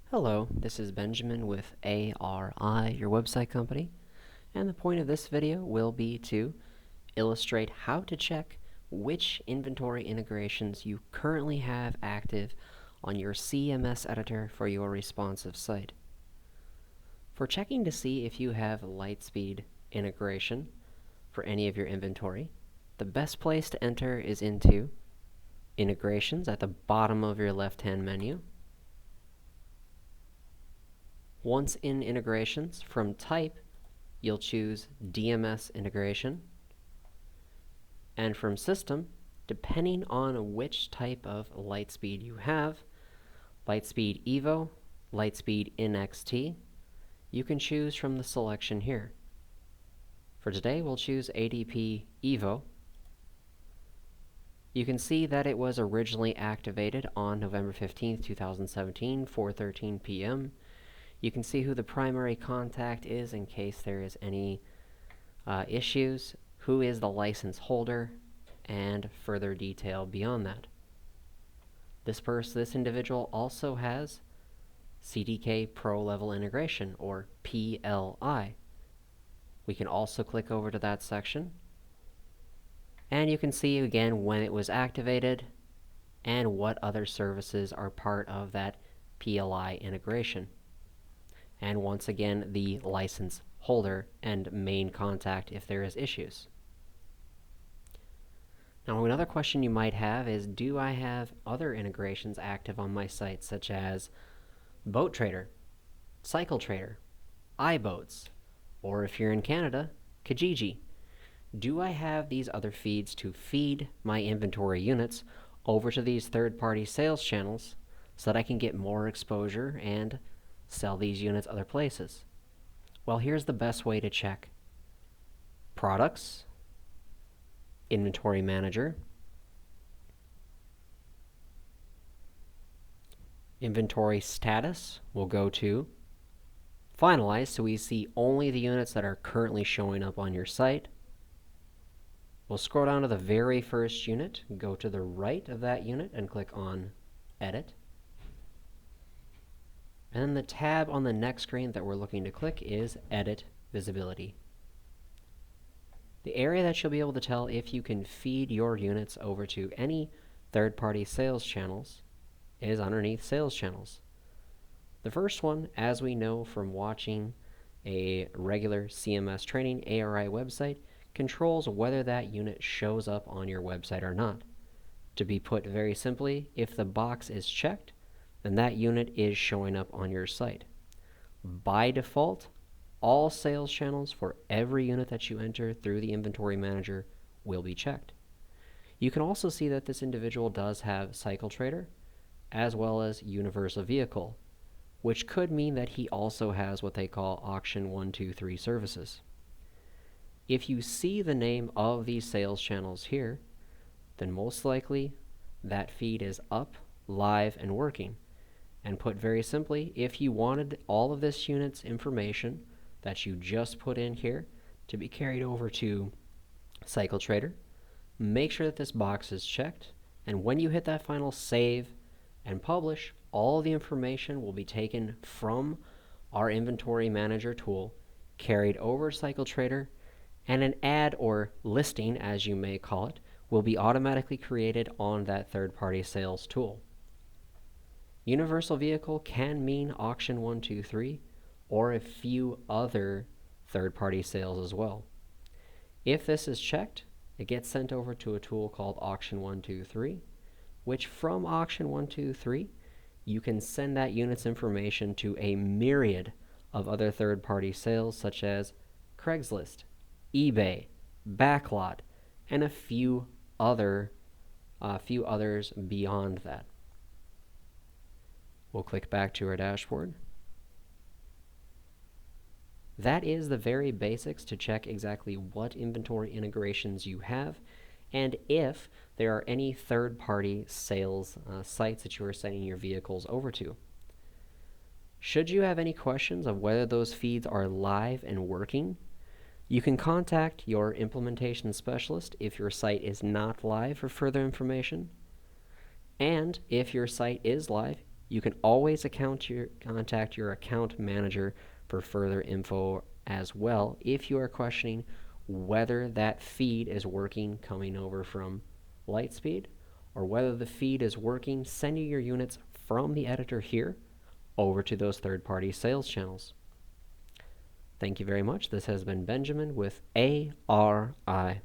Hello, this is Benjamin with ARI, your website company, and the point of this video will be to illustrate how to check which inventory integrations you currently have active on your CMS editor for your responsive site. For checking to see if you have Lightspeed integration for any of your inventory, the best place to enter is into Integrations at the bottom of your left-hand menu. Once in Integrations, from Type, you'll choose DMS Integration. And from System, depending on which type of Lightspeed you have, Lightspeed Evo, Lightspeed NXT, you can choose from the selection here. For today, we'll choose ADP Evo. You can see that it was originally activated on November 15th, 2017, 4:13 p.m. You can see who the primary contact is in case there is any issues, who is the license holder, and further detail beyond that. This individual also has CDK Pro Level Integration, or PLI. We can also click over to that section, and you can see again when it was activated and what other services are part of that PLI integration. And once again, the license holder and main contact if there is issues. Now, another question you might have is, do I have other integrations active on my site, such as Boat Trader, Cycle Trader, iBoats, or if you're in Canada, Kijiji? Do I have these other feeds to feed my inventory units over to these third-party sales channels so that I can get more exposure and sell these units other places? Well, here's the best way to check. Products, Inventory Manager, Inventory Status, we'll go to Finalize, so we see only the units that are currently showing up on your site. We'll scroll down to the very first unit, go to the right of that unit and click on Edit. And then the tab on the next screen that we're looking to click is Edit Visibility. The area that you'll be able to tell if you can feed your units over to any third-party sales channels is underneath Sales Channels. The first one, as we know from watching a regular CMS training ARI website, controls whether that unit shows up on your website or not. To be put very simply, if the box is checked, then that unit is showing up on your site. By default, all sales channels for every unit that you enter through the Inventory Manager will be checked. You can also see that this individual does have Cycle Trader as well as Universal Vehicle, which could mean that he also has what they call Auction 123 services. If you see the name of these sales channels here, then most likely that feed is up, live, and working. And put very simply, if you wanted all of this unit's information that you just put in here to be carried over to Cycle Trader, make sure that this box is checked, and when you hit that final save and publish, all the information will be taken from our Inventory Manager tool, carried over to Cycle Trader, and an ad or listing, as you may call it, will be automatically created on that third-party sales tool. Universal Vehicle can mean Auction 123 or a few other third-party sales as well. If this is checked, it gets sent over to a tool called Auction 123, which from Auction 123, you can send that unit's information to a myriad of other third-party sales such as Craigslist, eBay, Backlot, and a few others beyond that. We'll click back to our dashboard. That is the very basics to check exactly what inventory integrations you have and if there are any third-party sales sites that you are sending your vehicles over to. Should you have any questions of whether those feeds are live and working, you can contact your implementation specialist if your site is not live for further information. And if your site is live, You can always contact your account manager for further info as well if you are questioning whether that feed is working coming over from Lightspeed, or whether the feed is working sending your units from the editor here over to those third-party sales channels. Thank you very much. This has been Benjamin with ARI.